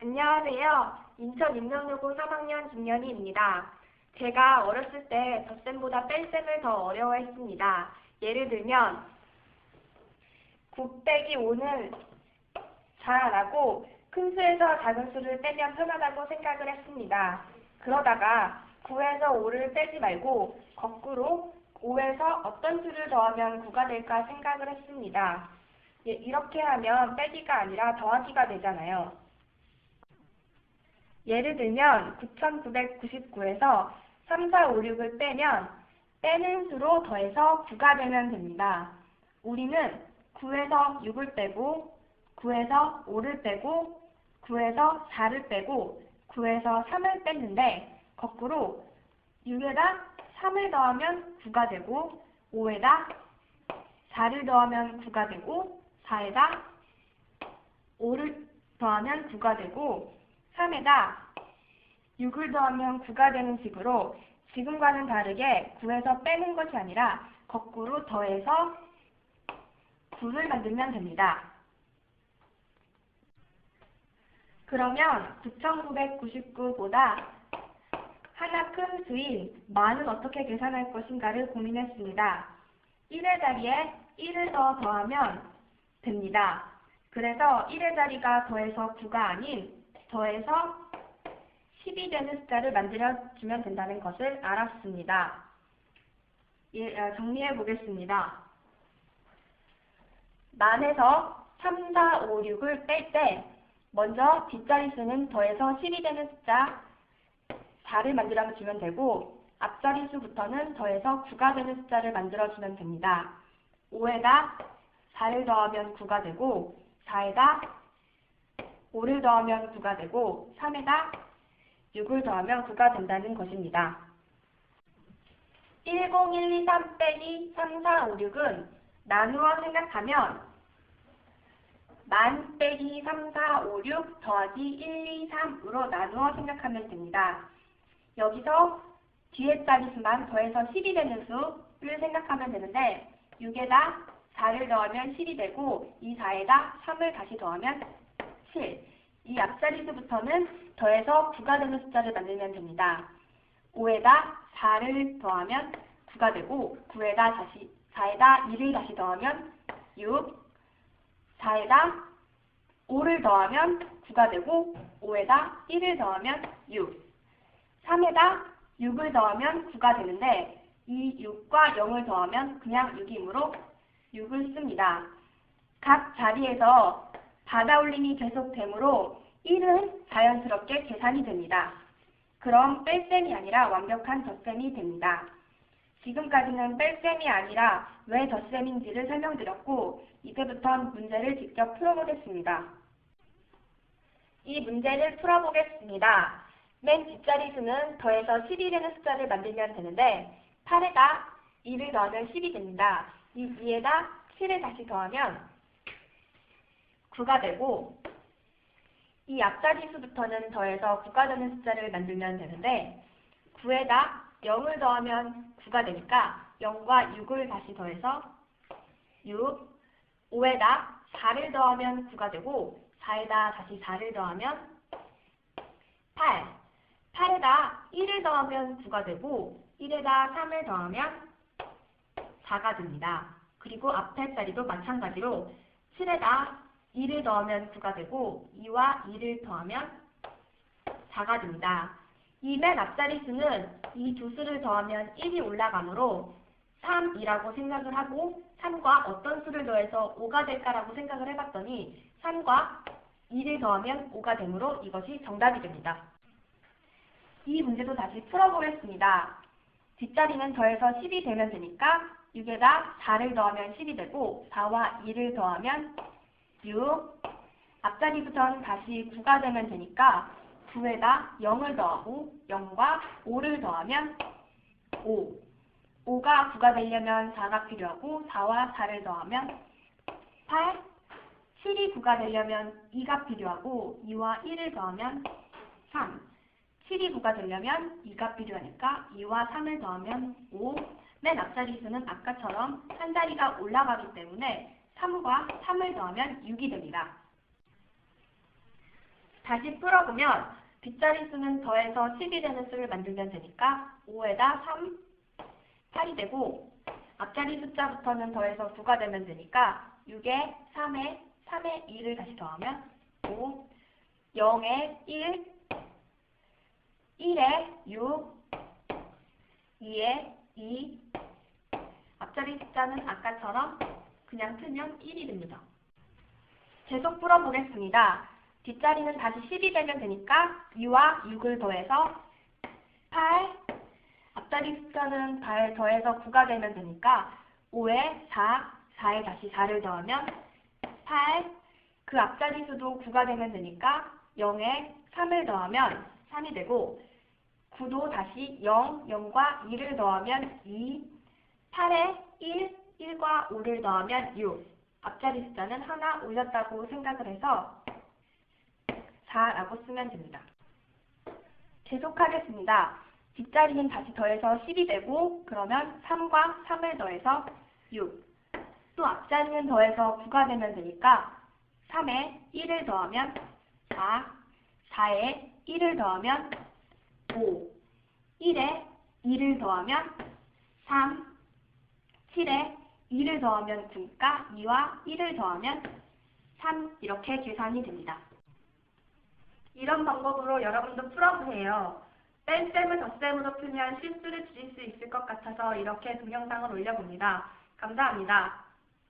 안녕하세요. 인천 임명여고 3학년 김연희입니다. 제가 어렸을 때 덧셈보다 뺄셈을 더 어려워했습니다. 예를 들면 9 빼기 5는 잘 안 하고 큰 수에서 작은 수를 빼면 편하다고 생각을 했습니다. 그러다가 9에서 5를 빼지 말고 거꾸로 5에서 어떤 수를 더하면 9가 될까 생각을 했습니다. 이렇게 하면 빼기가 아니라 더하기가 되잖아요. 예를 들면 9999에서 3, 4, 5, 6을 빼면 빼는 수로 더해서 9가 되면 됩니다. 우리는 9에서 6을 빼고 9에서 5를 빼고 9에서 4를 빼고 9에서 3을 뺐는데 거꾸로 6에다 3을 더하면 9가 되고 5에다 4를 더하면 9가 되고 4에다 5를 더하면 9가 되고 3에다 6을 더하면 9가 되는 식으로 지금과는 다르게 9에서 빼는 것이 아니라 거꾸로 더해서 9를 만들면 됩니다. 그러면 9999보다 하나 큰 수인 만은 어떻게 계산할 것인가를 고민했습니다. 1의 자리에 1을 더하면 됩니다. 그래서 1의 자리가 더해서 9가 아닌 더해서 10이 되는 숫자를 만들어주면 된다는 것을 알았습니다. 정리해 보겠습니다. 만에서 3, 4, 5, 6을 뺄 때 먼저 뒷자리 수는 더해서 10이 되는 숫자 4를 만들어주면 되고 앞자리 수부터는 더해서 9가 되는 숫자를 만들어주면 됩니다. 5에다 4를 더하면 9가 되고 4에다 5를 더하면 9가 되고 3에다 6을 더하면 9가 된다는 것입니다. 10, 1, 2, 3 빼기 3, 4, 5, 6은 나누어 생각하면 만 빼기 3, 4, 5, 6 더하기 1, 2, 3으로 나누어 생각하면 됩니다. 여기서 뒤에 자리수만 더해서 10이 되는 수를 생각하면 되는데 6에다 4를 더하면 10이 되고 이 4에다 3을 다시 더하면 7. 이 앞자리 수부터는 더해서 9가 되는 숫자를 만들면 됩니다. 5에다 4를 더하면 9가 되고 4에다 2를 다시 더하면 6, 4에다 5를 더하면 9가 되고 5에다 1을 더하면 6, 3에다 6을 더하면 9가 되는데 이 6과 0을 더하면 그냥 6이므로 6을 씁니다. 각 자리에서 받아올림이 계속되므로 1은 자연스럽게 계산이 됩니다. 그럼 뺄셈이 아니라 완벽한 덧셈이 됩니다. 지금까지는 뺄셈이 아니라 왜 덧셈인지를 설명드렸고 이제부턴 문제를 직접 풀어보겠습니다. 이 문제를 풀어보겠습니다. 맨 뒷자리 수는 더해서 10이 되는 숫자를 만들면 되는데 8에다 2를 더하면 10이 됩니다. 이 2에다 7을 다시 더하면 9가 되고 이 앞자리 수부터는 더해서 9가 되는 숫자를 만들면 되는데 9에다 0을 더하면 9가 되니까 0과 6을 다시 더해서 6, 5에다 4를 더하면 9가 되고 4에다 다시 4를 더하면 8, 8에다 1을 더하면 9가 되고 1에다 3을 더하면 4가 됩니다. 그리고 앞에 자리도 마찬가지로 7에다 2를 더하면 9가 되고 2와 2를 더하면 4가 됩니다. 이 맨 앞자리 수는 이 두 수를 더하면 1이 올라가므로 3이라고 생각을 하고 3과 어떤 수를 더해서 5가 될까라고 생각을 해봤더니 3과 2를 더하면 5가 되므로 이것이 정답이 됩니다. 이 문제도 다시 풀어보겠습니다. 뒷자리는 더해서 10이 되면 되니까 6에다 4를 더하면 10이 되고 4와 2를 더하면 6, 앞자리부터는 다시 9가 되면 되니까 9에다 0을 더하고 0과 5를 더하면 5, 5가 9가 되려면 4가 필요하고 4와 4를 더하면 8, 7이 9가 되려면 2가 필요하고 2와 1을 더하면 3, 7이 9가 되려면 2가 필요하니까 2와 3을 더하면 5, 맨 앞자리 수는 아까처럼 한 자리가 올라가기 때문에 3과 3을 더하면 6이 됩니다. 다시 풀어보면 뒷자리수는 더해서 10이 되는 수를 만들면 되니까 5에다 3, 8이 되고 앞자리 숫자부터는 더해서 9가 되면 되니까 6에 3에 2를 다시 더하면 5, 0에 1, 1에 6, 2에 2, 앞자리 숫자는 아까처럼 그냥 틀면 1이 됩니다. 계속 풀어보겠습니다. 뒷자리는 다시 10이 되면 되니까 2와 6을 더해서 8, 앞자리 숫자는 8 더해서 9가 되면 되니까 5에 4, 4에 다시 4를 더하면 8, 그 앞자리 수도 9가 되면 되니까 0에 3을 더하면 3이 되고 9도 다시 0, 0과 2를 더하면 2, 8에 1, 1과 5를 더하면 6, 앞자리 숫자는 하나 올렸다고 생각을 해서 4라고 쓰면 됩니다. 계속하겠습니다. 뒷자리는 다시 더해서 10이 되고 그러면 3과 3을 더해서 6, 또 앞자리는 더해서 9가 되면 되니까 3에 1을 더하면 4, 4에 1을 더하면 5, 1에 2를 더하면 3, 7에 2를 더하면 9니까 2와 1을 더하면 3 이렇게 계산이 됩니다. 이런 방법으로 여러분도 풀어보세요. 뺀셈을 덧셈으로 풀면 실수를 줄일 수 있을 것 같아서 이렇게 동영상을 올려봅니다. 감사합니다.